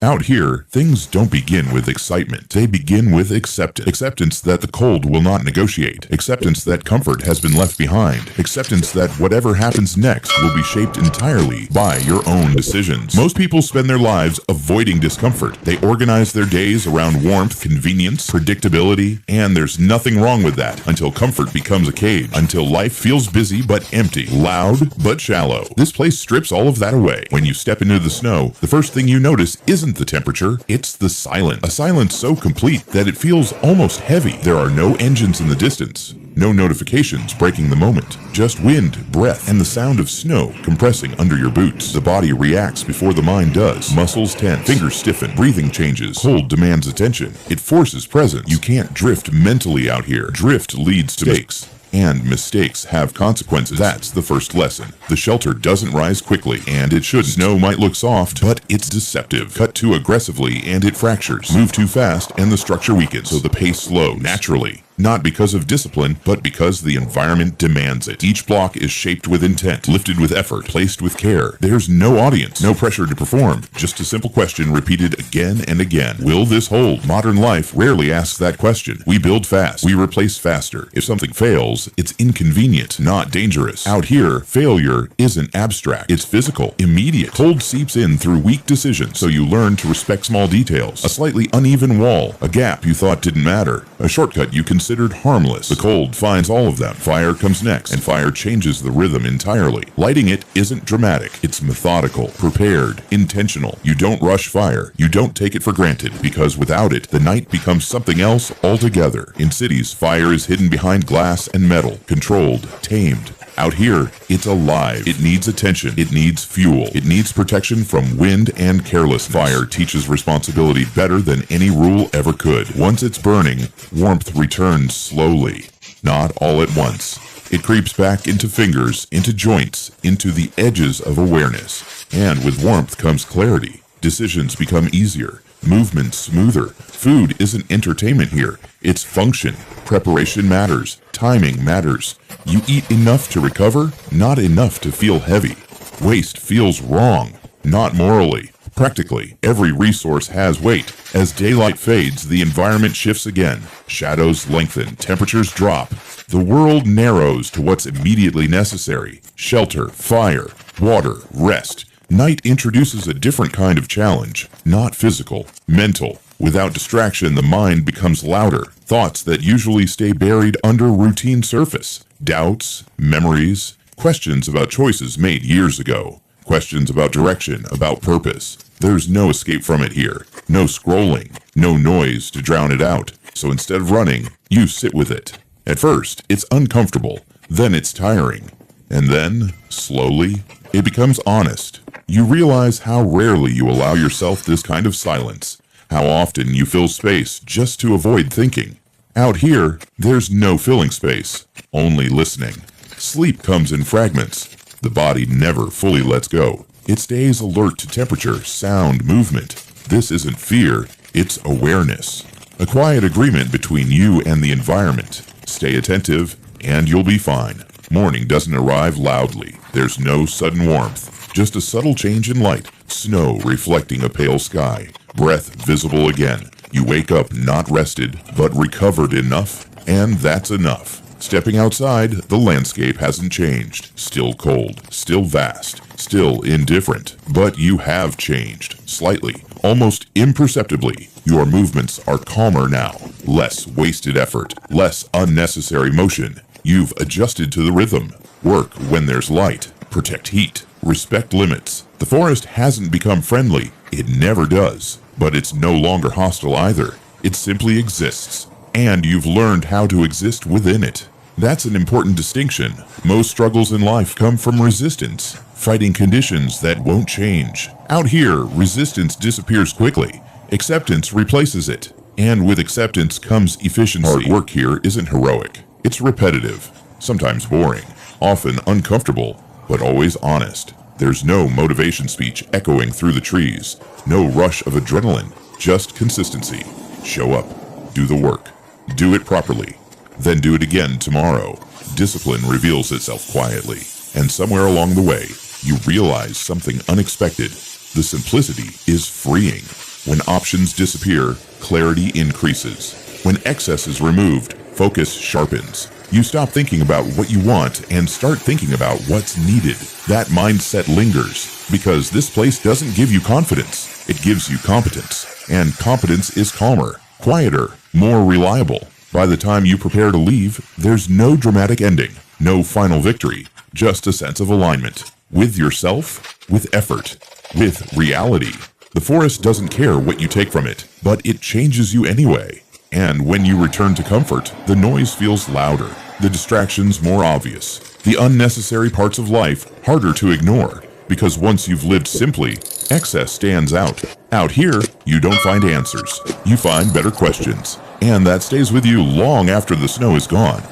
Out here, things don't begin with excitement. They begin with acceptance. Acceptance that the cold will not negotiate. Acceptance that comfort has been left behind. Acceptance that whatever happens next will be shaped entirely by your own decisions. Most people spend their lives avoiding discomfort. They organize their days around warmth, convenience, predictability, and there's nothing wrong with that until comfort becomes a cage. Until life feels busy but empty, loud but shallow. This place strips all of that away. When you step into the snow, the first thing you notice isn't the temperature, it's the silence. A silence so complete that it feels almost heavy. There are no engines in the distance, no notifications breaking the moment, just wind, breath, and the sound of snow compressing under your boots. The body reacts before the mind does. Muscles tense, fingers stiffen, breathing changes, cold demands attention. It forces presence. You can't drift mentally out here. Drift leads to mistakes. And mistakes have consequences. That's the first lesson. The shelter doesn't rise quickly, and it shouldn't. Snow might look soft, but it's deceptive. Cut too aggressively, and it fractures. Move too fast, and the structure weakens. So the pace slows, naturally. Not because of discipline, but because the environment demands it. Each block is shaped with intent, lifted with effort, placed with care. There's no audience, no pressure to perform, just a simple question repeated again and again. Will this hold? Modern life rarely asks that question. We build fast, we replace faster. If something fails, it's inconvenient, not dangerous. Out here, failure isn't abstract. It's physical, immediate. Cold seeps in through weak decisions, so you learn to respect small details. A slightly uneven wall, a gap you thought didn't matter, a shortcut you considered harmless. The cold finds all of them. Fire comes next, and fire changes the rhythm entirely. Lighting it isn't dramatic. It's methodical, prepared, intentional. You don't rush fire. You don't take it for granted, because without it, the night becomes something else altogether. In cities, fire is hidden behind glass and metal, controlled, tamed. Out here, it's alive. It needs attention. It needs fuel. It needs protection from wind and carelessness. Fire teaches responsibility better than any rule ever could. Once it's burning, warmth returns slowly, not all at once. It creeps back into fingers, into joints, into the edges of awareness. And with warmth comes clarity. Decisions become easier. Movement smoother. Food isn't entertainment here. It's function. Preparation matters. Timing matters. You eat enough to recover, not enough to feel heavy. Waste feels wrong, not morally. Practically, every resource has weight. As daylight fades, the environment shifts again. Shadows lengthen, temperatures drop. The world narrows to what's immediately necessary. Shelter, fire, water, rest. Night introduces a different kind of challenge, not physical, mental. Without distraction, the mind becomes louder. Thoughts that usually stay buried under routine surface. Doubts, memories, questions about choices made years ago. Questions about direction, about purpose. There's no escape from it here. No scrolling, no noise to drown it out. So instead of running, you sit with it. At first, it's uncomfortable. Then it's tiring. And then, slowly, it becomes honest. You realize how rarely you allow yourself this kind of silence. How often you fill space just to avoid thinking. Out here, there's no filling space, only listening. Sleep comes in fragments. The body never fully lets go. It stays alert to temperature, sound, movement. This isn't fear, it's awareness. A quiet agreement between you and the environment. Stay attentive, and you'll be fine. Morning doesn't arrive loudly. There's no sudden warmth, just a subtle change in light. Snow reflecting a pale sky. Breath visible again. You wake up not rested, but recovered enough, and that's enough. Stepping outside, the landscape hasn't changed. Still cold, still vast, still indifferent. But you have changed, slightly, almost imperceptibly. Your movements are calmer now. Less wasted effort, less unnecessary motion. You've adjusted to the rhythm. Work when there's light. Protect heat. Respect limits. The forest hasn't become friendly. It never does. But it's no longer hostile either. It simply exists. And you've learned how to exist within it. That's an important distinction. Most struggles in life come from resistance, fighting conditions that won't change. Out here, resistance disappears quickly. Acceptance replaces it. And with acceptance comes efficiency. Hard work here isn't heroic. It's repetitive, sometimes boring, often uncomfortable, but always honest. There's no motivation speech echoing through the trees, no rush of adrenaline, just consistency. Show up, do the work, do it properly, then do it again tomorrow. Discipline reveals itself quietly, and somewhere along the way, you realize something unexpected. The simplicity is freeing. When options disappear, clarity increases. When excess is removed, focus sharpens. You stop thinking about what you want and start thinking about what's needed. That mindset lingers because this place doesn't give you confidence. It gives you competence. And competence is calmer, quieter, more reliable. By the time you prepare to leave, there's no dramatic ending, no final victory, just a sense of alignment. With yourself, with effort, with reality. The forest doesn't care what you take from it, but it changes you anyway. And when you return to comfort, the noise feels louder, the distractions more obvious, the unnecessary parts of life harder to ignore, because once you've lived simply, excess stands out. Out here, you don't find answers, you find better questions, and that stays with you long after the snow is gone.